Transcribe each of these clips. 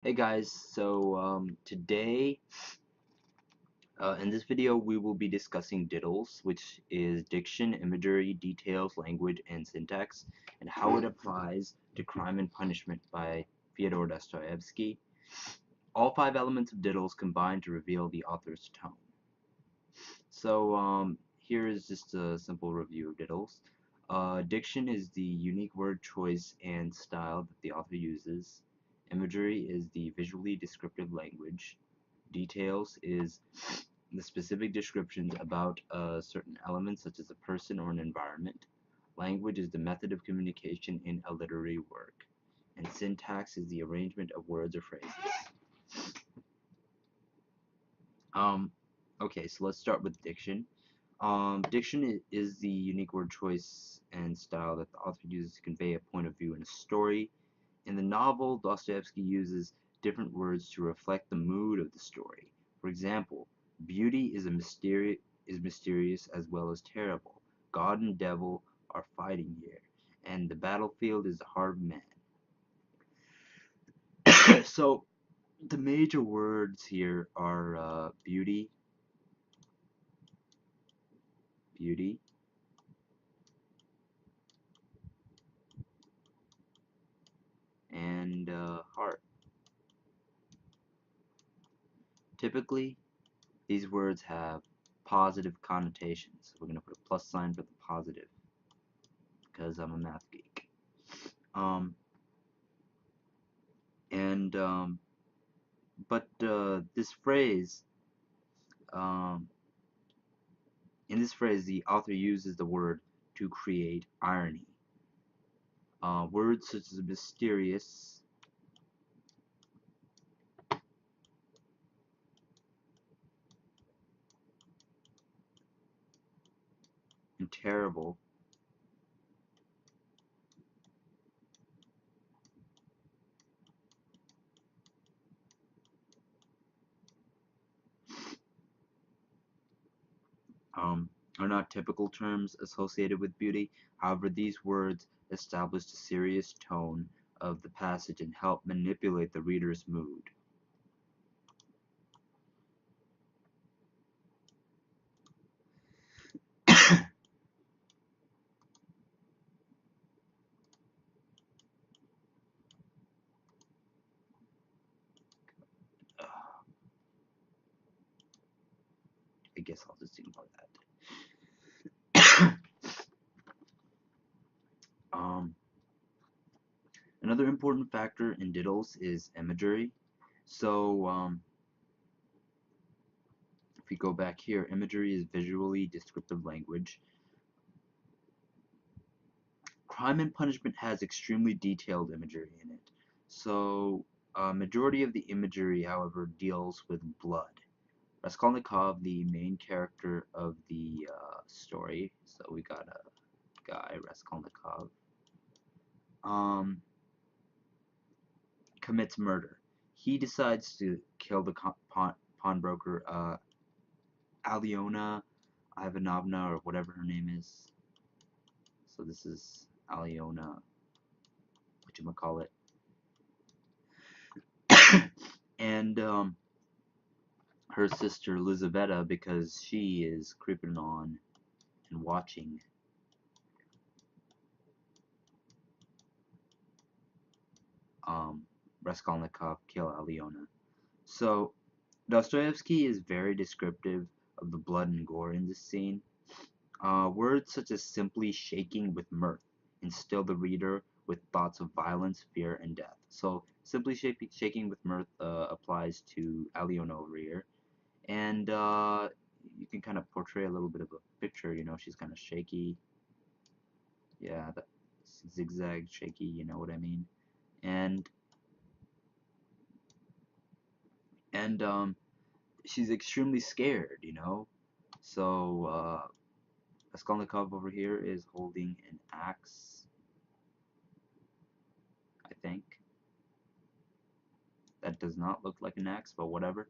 Hey guys, today in this video we will be discussing DIDLS, which is diction, imagery, details, language, and syntax, and how it applies to Crime and Punishment by Fyodor Dostoevsky. All five elements of DIDLS combine to reveal the author's tone. Here is just a simple review of DIDLS. Diction is the unique word choice and style that the author uses. Imagery is the visually descriptive language. Details is the specific descriptions about a certain element, such as a person or an environment. Language is the method of communication in a literary work. And syntax is the arrangement of words or phrases. Um, okay, so let's start with diction. Diction is the unique word choice and style that the author uses to convey a point of view in a story. In the novel, Dostoevsky uses different words to reflect the mood of the story. For example, beauty is mysterious as well as terrible. God and devil are fighting here, and the battlefield is the heart of man. So the major words here are beauty, beauty, and heart. Typically, these words have positive connotations. We're going to put a plus sign for the positive because I'm a math geek. Um, and but this phrase, um, in this phrase, the author uses the word to create irony. Words such as mysterious and terrible are not typical terms associated with beauty. However, these words establish the serious tone of the passage and help manipulate the reader's mood. I guess I'll just ignore that. um, Another important factor in DIDLS is imagery. So, if we go back here, imagery is visually descriptive language. Crime and Punishment has extremely detailed imagery in it. So, a majority of the imagery, however, deals with blood. Raskolnikov, the main character of the story, so we got a guy, Raskolnikov, um, commits murder. He decides to kill the pawnbroker, Alyona Ivanovna, or whatever her name is. So this is Alyona, whatchamacallit. And her sister Lizaveta, because she is creeping on and watching Raskolnikov kill Alyona. So Dostoevsky is very descriptive of the blood and gore in this scene. Words such as simply shaking with mirth instill the reader with thoughts of violence, fear, and death. So simply shaking with mirth applies to Alyona over here. And you can kind of portray a little bit of a picture, she's kind of shaky. Yeah, that zigzag shaky, you know what I mean? And and she's extremely scared. So Raskolnikov over here is holding an axe, I think. That does not look like an axe, but whatever.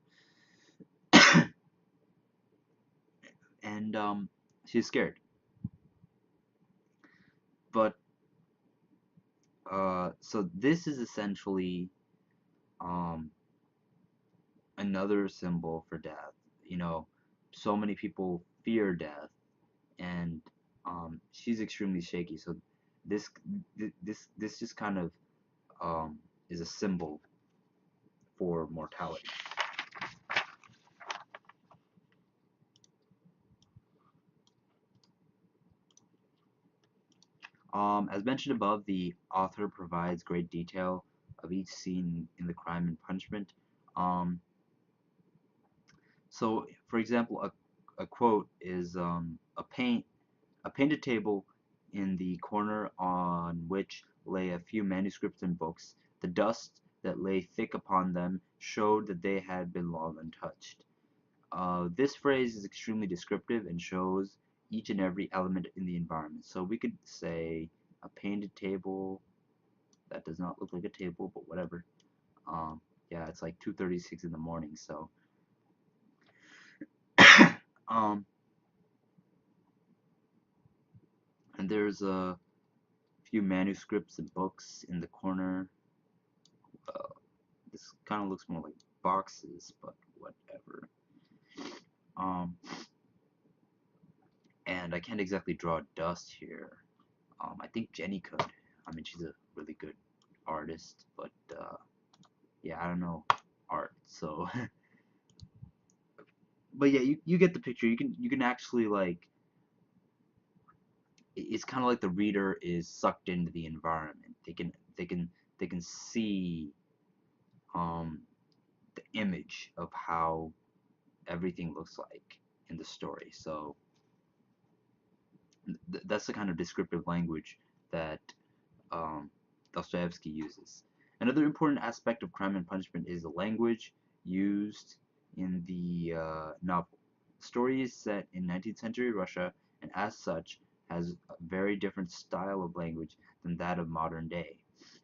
And she's scared. But so this is essentially Um, Another symbol for death. You know, so many people fear death, and she's extremely shaky. So this this just kind of um, is a symbol for mortality. As mentioned above, the author provides great detail of each scene in the Crime and Punishment. Um, so, for example, a quote is a painted table in the corner on which lay a few manuscripts and books. The dust that lay thick upon them showed that they had been long untouched. This phrase is extremely descriptive and shows each and every element in the environment. So we could say a painted table. That does not look like a table, but whatever. Um, yeah, it's like 2:36 in the morning. So, um, and there's a few manuscripts and books in the corner. Uh, this kind of looks more like boxes, but whatever. Um, and I can't exactly draw dust here. I think Jenny could. I mean, she's a really good artist, but yeah, I don't know art. So, but yeah, you get the picture. You can actually like it's kind of like the reader is sucked into the environment. They can see um the image of how everything looks like in the story. So that's the kind of descriptive language that um, Dostoevsky uses. Another important aspect of Crime and Punishment is the language used in the novel. The story is set in 19th century Russia, and as such has a very different style of language than that of modern day.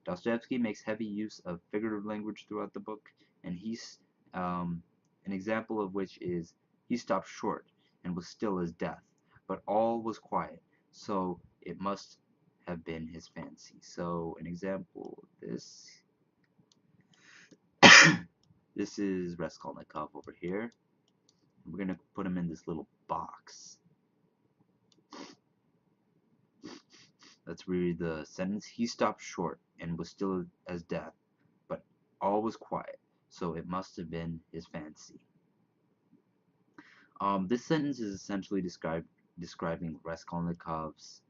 Dostoevsky makes heavy use of figurative language throughout the book, and he's an example of which is he stopped short and was still as death, but all was quiet, so it must have been his fancy. So an example of this, this is Raskolnikov over here. We're gonna put him in this little box. Let's read the sentence. He stopped short and was still as death, but all was quiet, so it must have been his fancy. This sentence is essentially describing Raskolnikov's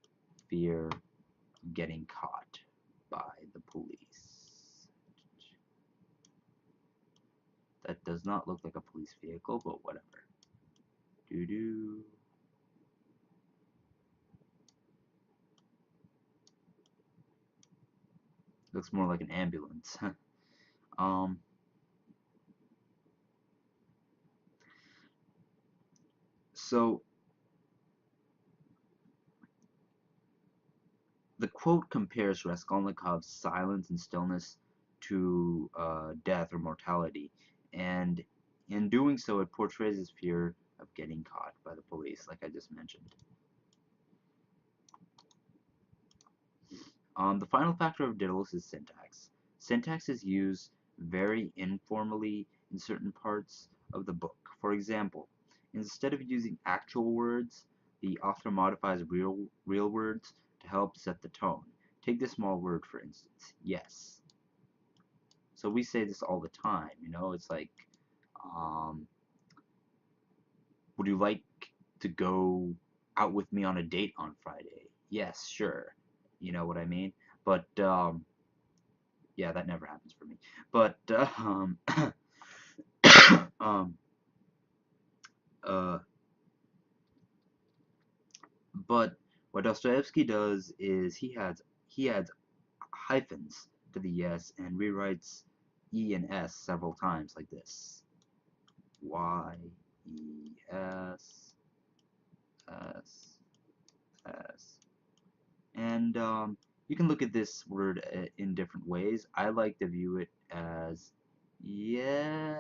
fear of getting caught by the police. That does not look like a police vehicle, but whatever. Doo doo. Looks more like an ambulance. um, so the quote compares Raskolnikov's silence and stillness to death or mortality, and in doing so, it portrays his fear of getting caught by the police, like I just mentioned. The final factor of Daedalus is syntax. Syntax is used very informally in certain parts of the book. For example, instead of using actual words, the author modifies real words to help set the tone. Take this small word for instance, yes. So we say this all the time, you know, it's like, um, would you like to go out with me on a date on Friday? Yes, sure. You know what I mean? But yeah, that never happens for me. But um, uh, but what Dostoevsky does is he adds hyphens to the yes and rewrites e and s several times like this. Y e s s, and you can look at this word in different ways. I like to view it as yes.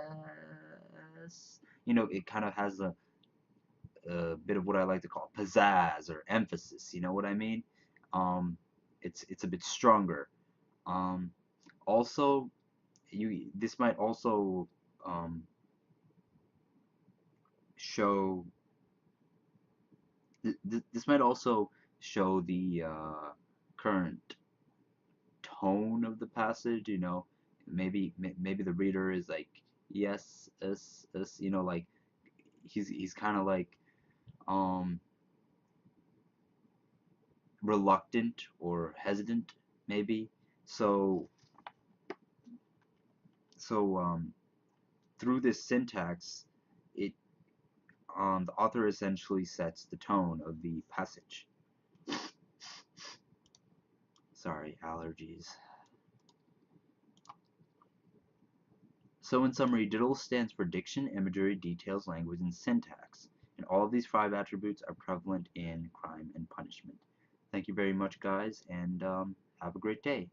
You know, it kind of has a bit of what I like to call pizzazz or emphasis. You know what I mean? Um, it's a bit stronger. Um, Also, this might also um, show this might also show the current tone of the passage. Maybe the reader is like, yes, yes, like he's kind of like um reluctant or hesitant, maybe. So so through this syntax, it the author essentially sets the tone of the passage. Sorry, allergies. So in summary, DIDL stands for diction, imagery, details, language, and syntax. And all of these 5 attributes are prevalent in Crime and Punishment. Thank you very much, guys, and have a great day.